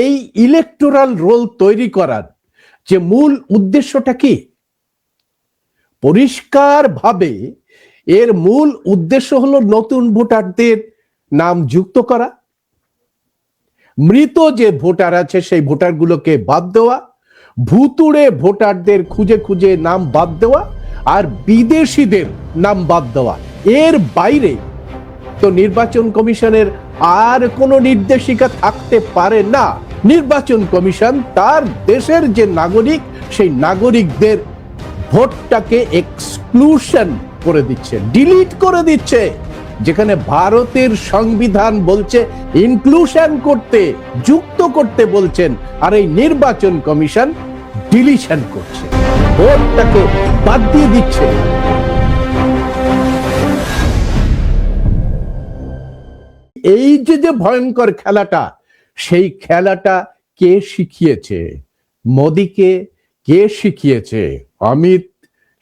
এই electoral role তৈরি করার যে মূল উদ্দেশ্যটা কি? পরিষ্কারভাবে এর মূল উদ্দেশ্য হলো নতুন ভোটারদের নাম যুক্ত করা, মৃত যে ভোটার আছে সেই ভোটারগুলোকে বাদ দেওয়া, ভুতুড়ে ভোটারদের খুঁজে খুঁজে নাম বাদ দেওয়া, আর বিদেশিদের নাম বাদ দেওয়া। এর বাইরে তো নির্বাচন কমিশনের আর কোনো নির্দেশিকা থাকতে পারে না। নির্বাচন কমিশন তার দেশের যে নাগরিক, সেই নাগরিকদের ভোটটাকে এক্সক্লুশন করে দিচ্ছে, ডিলিট করে দিচ্ছে। যেখানে ভারতের সংবিধান বলছে ইনক্লুশন করতে, যুক্ত করতে বলছেন, আর এই নির্বাচন কমিশন ডিলিশন করছে, ভোটটাকে বাদ দিয়ে দিচ্ছে। এই যে ভয়ঙ্কর খেলাটা, সেই খেলাটা কে শিখিয়েছে? মোদিকে কে শিখিয়েছে? অমিত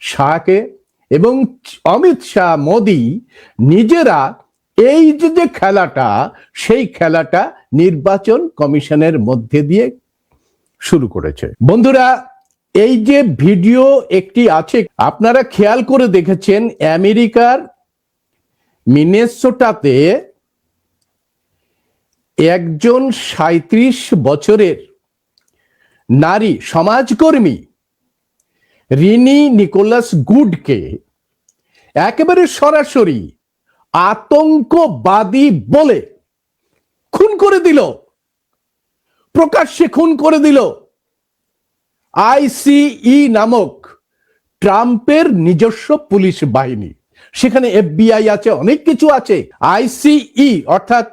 শাহকে। এবং অমিত শাহ, মোদি নিজেরা এই যে খেলাটা, সেই খেলাটা নির্বাচন কমিশনের মধ্যে দিয়ে শুরু করেছে। বন্ধুরা, এই যে ভিডিও একটি আছে, আপনারা খেয়াল করে দেখেছেন, আমেরিকার মিনেসোটাতে একজন ৩৭ বছরের নারী সমাজকর্মী রিনি নিকোলাস গুডকে একেবারে সরাসরি আতঙ্কবাদী বলে খুন করে দিল, প্রকাশ্যে খুন করে দিল। আইসিই নামক ট্রাম্পের নিজস্ব পুলিশ বাহিনী, সেখানে এফবিআই আছে, অনেক কিছু আছে। আইসিই অর্থাৎ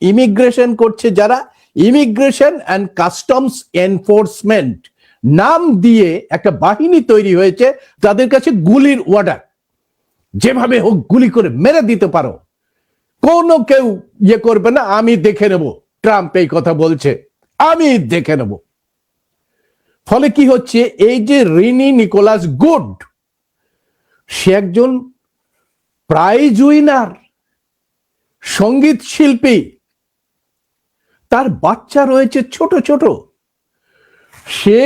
ইমিগ্রেশন করছে যারা, ইমিগ্রেশন অ্যান্ড কাস্টমস এনফোর্সমেন্ট নাম দিয়ে একটা বাহিনী তৈরি হয়েছে। তাদের কাছে গুলির অর্ডার, যেভাবে হোক গুলি করে মেরে দিতে পারো, কোনো কেউ ইয়ে করবে না, আমি দেখে নেব। ট্রাম্প এই কথা বলছে, আমি দেখে নেব। ফলে কি হচ্ছে, এই যে রিনি নিকোলাস গুড, সে একজন প্রাইজ উইনার সঙ্গীত শিল্পী, তার বাচ্চা রয়েছে ছোট ছোট। সে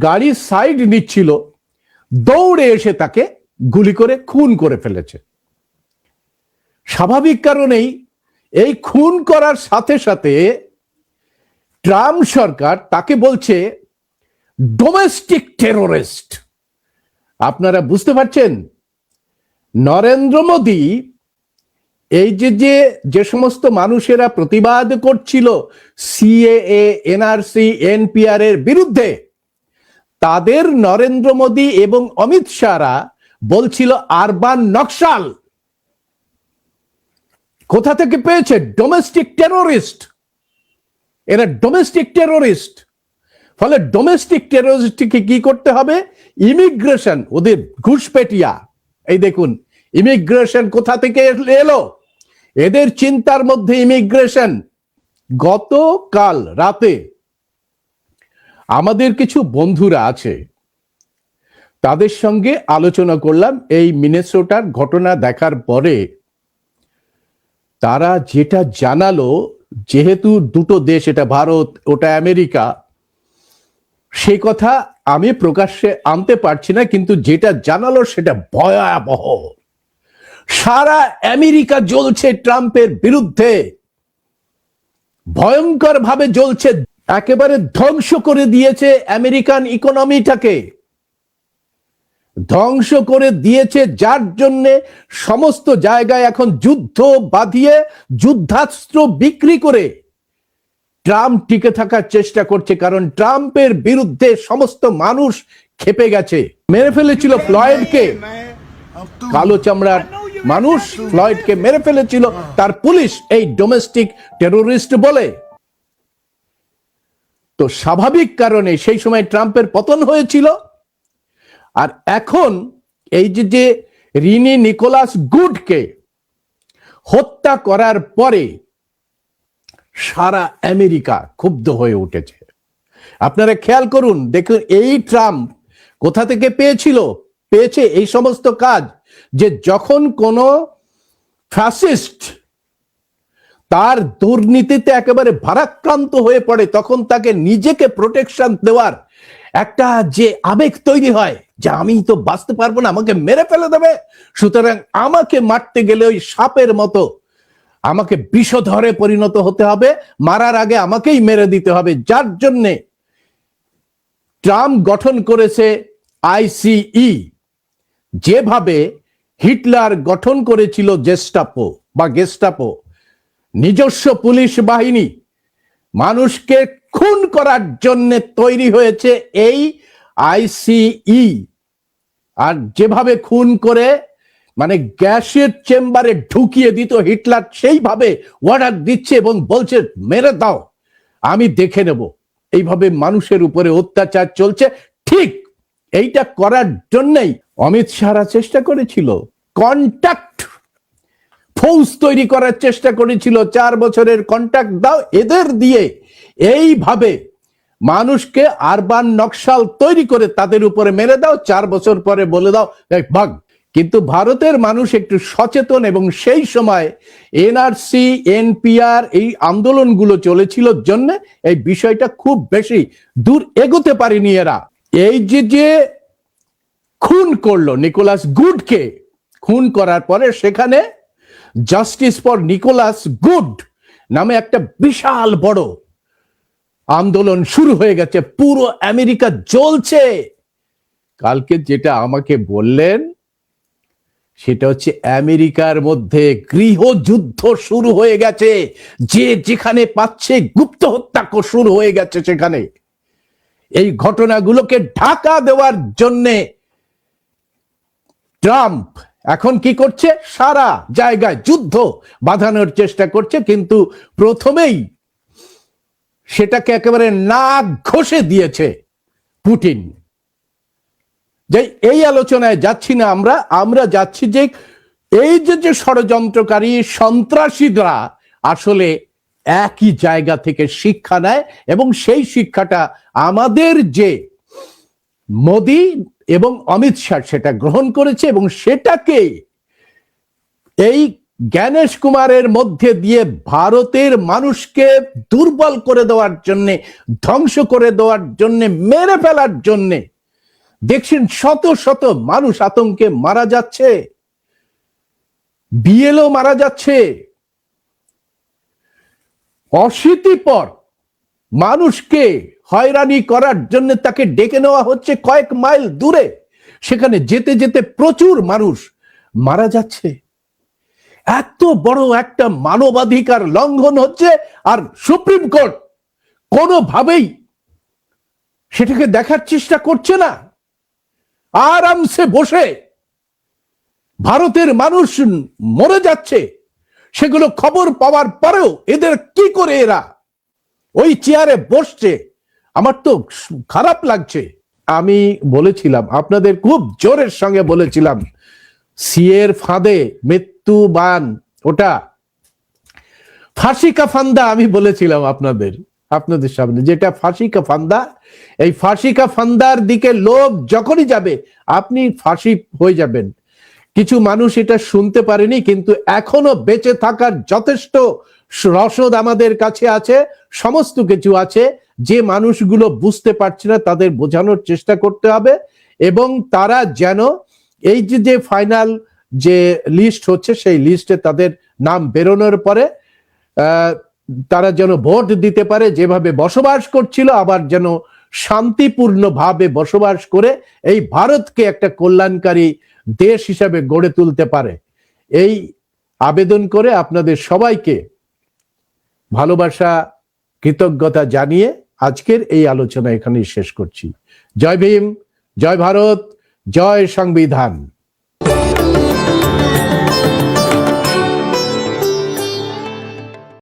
গাড়ি সাইড নিচ্ছিল, দৌড়ে এসে তাকে গুলি করে খুন করে ফেলেছে। স্বাভাবিক কারণেই এই খুন করার সাথে সাথে ট্রাম্প সরকার তাকে বলছে ডোমেস্টিক টেররিস্ট। আপনারা বুঝতে পারছেন, নরেন্দ্র মোদী এই যে সমস্ত মানুষেরা প্রতিবাদ করছিল সিএএ, এনআরসি, এনপিআর এর বিরুদ্ধে, তাদের নরেন্দ্র মোদী এবং অমিত শাহরা বলছিল আরবান নকশাল। কোথা থেকে পেয়েছে? Domestic terrorist. এরা ডোমেস্টিক টেররিস্ট। ফলে ডোমেস্টিক টেররিস্টকে কি করতে হবে? ইমিগ্রেশন, ওদের ঘুষপেটিয়া। এই দেখুন, ইমিগ্রেশন কোথা থেকে এলো? এদের চিন্তার মধ্যে ইমিগ্রেশন। গতকাল রাতে আমাদের কিছু বন্ধুরা আছে, তাদের সঙ্গে আলোচনা করলাম এই মিনেসোটার ঘটনা দেখার পরে। তারা যেটা জানালো, যেহেতু দুটো দেশ, এটা ভারত, ওটা আমেরিকা, সেই কথা আমি প্রকাশ্যে আনতে পারছি না, কিন্তু যেটা জানালো সেটা ভয়াবহ। সারা আমেরিকা জ্বলছে ট্রাম্পের বিরুদ্ধে, ভয়ঙ্কর ভাবে জ্বলছে। একেবারে ধ্বংস করে দিয়েছে আমেরিকান ইকোনমিটাকে, ধ্বংস করে দিয়েছে, যার জন্য সমস্ত জায়গায় এখন যুদ্ধ বাঁধিয়ে যুদ্ধাস্ত্র বিক্রি করে ট্রাম্প টিকে থাকার চেষ্টা করছে। কারণ ট্রাম্পের বিরুদ্ধে সমস্ত মানুষ খেপে গেছে। মেরে ফেলেছিল ফ্লয়েডকে, কালো চামড়ার মানুষ ফ্লয়েডকে মেরে ফেলেছিল তার পুলিশ, এই ডোমেস্টিক টেররিস্ট বলে। তো স্বাভাবিক কারণে সেই সময় ট্রাম্পের পতন হয়েছিল। আর এখন এই যে রিনি নিকোলাস গুডকে হত্যা করার পরে সারা আমেরিকা ক্ষুব্ধ হয়ে উঠেছে। আপনারা খেয়াল করুন, দেখুন এই ট্রাম্প কোথা থেকে পেয়েছে এই সমস্ত কাজ, যে যখন কোনো ফ্যাসিস্ট তার দুর্নীতিতে একেবারে ভারাক্রান্ত হয়ে পড়ে, তখন তাকে নিজেকে প্রোটেকশন দেওয়ার একটা যে আবেগ তৈরি হয় যে আমি তো বাঁচতে পারবো না, আমাকে মেরে ফেলে দেবে, সুতরাং আমাকে মারতে গেলে ওই সাপের মতো আমাকে বিষধরে পরিণত হতে হবে, মারার আগে আমাকেই মেরে দিতে হবে। যার জন্যে ট্রাম্প গঠন করেছে আইসিই, যেভাবে হিটলার গঠন করেছিল গেস্টাপো, নিজস্ব পুলিশ বাহিনী, মানুষকে খুন করার জন্য তৈরি হয়েছে এই আইসিই। আর যেভাবে খুন করে মানে গ্যাসের চেম্বারে ঢুকিয়ে দিত হিটলার, সেইভাবে অর্ডার দিচ্ছে এবং বলছে মেরে দাও, আমি দেখে নেব। এইভাবে মানুষের উপরে অত্যাচার চলছে। ঠিক এইটা করার জন্যই অমিত শাহরা চেষ্টা করেছিল, কন্ট্যাক্ট ফৌজ তৈরি করার চেষ্টা করেছিল, 4 বছরের কন্ট্যাক্ট দাও এদের দিয়ে, এইভাবে মানুষকে আরবান নকশাল তৈরি করে তাদের উপরে মেরে দাও, 4 বছর পরে বলে দাও ভাগ। কিন্তু ভারতের মানুষ একটু সচেতন, এবং সেই সময় এনআরসি, এনপিআর এই আন্দোলনগুলো চলেছিল জন্য এই বিষয়টা খুব বেশি দূর এগোতে পারেনি এরা। এই যে খুন করলো নিকোলাস গুডকে, খুন করার পরে সেখানে জাস্টিস ফর নিকোলাস গুড নামে একটা বিশাল বড় আন্দোলন শুরু হয়ে গেছে, পুরো আমেরিকা জ্বলছে। কালকে যেটা আমাকে বললেন সেটা হচ্ছে আমেরিকার মধ্যে গৃহযুদ্ধ শুরু হয়ে গেছে, যে যেখানে পাচ্ছে গুপ্ত হত্যা শুরু হয়ে গেছে সেখানে। এই ঘটনাগুলোকে ঢাকা দেওয়ার জন্যে ট্রাম্প এখন কি করছে, সারা জায়গায় যুদ্ধ বাঁধানোর চেষ্টা করছে, কিন্তু প্রথমেই সেটাকে একেবারে নাক ঘষে দিয়েছে পুতিন। যে এই আলোচনায় যাচ্ছি না আমরা যাচ্ছি যে এই যে ষড়যন্ত্রকারী সন্ত্রাসীরা আসলে একই জায়গা থেকে শিক্ষা নেয়, এবং সেই শিক্ষাটা আমাদের যে মোদি এবং অমিত শাহ সেটা গ্রহণ করেছে, এবং সেটাকে এই জ্ঞানেশ কুমারের মধ্যে দিয়ে ভারতের মানুষকে দুর্বল করে দেওয়ার জন্যে, ধ্বংস করে দেওয়ার জন্যে, মেরে ফেলার জন্যে দেখছেন শত শত মানুষ আতঙ্কে মারা যাচ্ছে, বিএলও মারা যাচ্ছে। অশীতিপর মানুষকে হয়রানি করার জন্য তাকে ডেকে নেওয়া হচ্ছে কয়েক মাইল দূরে, সেখানে যেতে যেতে প্রচুর মানুষ মারা যাচ্ছে। এত বড় একটা মানবাধিকার লঙ্ঘন হচ্ছে, আর সুপ্রিম কোর্ট কোনোভাবেই সেটাকে দেখার চেষ্টা করছে না। আরামসে বসে ভারতের মানুষ মরে যাচ্ছে, সেগুলো খবর পাওয়ার পরেও এদের কি করে এরা ওই চেয়ারে বসছে, আমার তো খারাপ লাগছে। আমি বলেছিলাম আপনাদের, খুব জোরের সঙ্গে বলেছিলাম, সিএর ফাঁদে মৃত্যুবান, ওটা ফাঁসি কা ফান্দা, আমি বলেছিলাম আপনাদের সামনে, যেটা ফাঁসি কা ফান্দা, এই ফাঁসি কা ফান্দার দিকে লোভ যখনই যাবে আপনি ফাঁসি হয়ে যাবেন। কিছু মানুষ এটা শুনতে পারেনি, কিন্তু এখনো বেঁচে থাকার যথেষ্ট রসদ আমাদের কাছে আছে, সমস্ত কিছু আছে। যে মানুষগুলো বুঝতে পারছে না তাদের বোঝানোর চেষ্টা করতে হবে, এবং তারা যেন এই যে ফাইনাল যে লিস্ট হচ্ছে সেই লিস্টে তাদের নাম বেরোনোর পরে তারা যেন ভোট দিতে পারে, যেভাবে বসবাস করছিল আবার যেন শান্তিপূর্ণভাবে বসবাস করে এই ভারতকে একটা কল্যাণকারী দেশ হিসাবে গড়ে তুলতে পারে। এই আবেদন করে আপনাদের সবাইকে ভালোবাসা, কৃতজ্ঞতা জানিয়ে আজকের এই আলোচনা এখানেই শেষ করছি। জয় ভীম, জয় ভারত, জয় সংবিধান।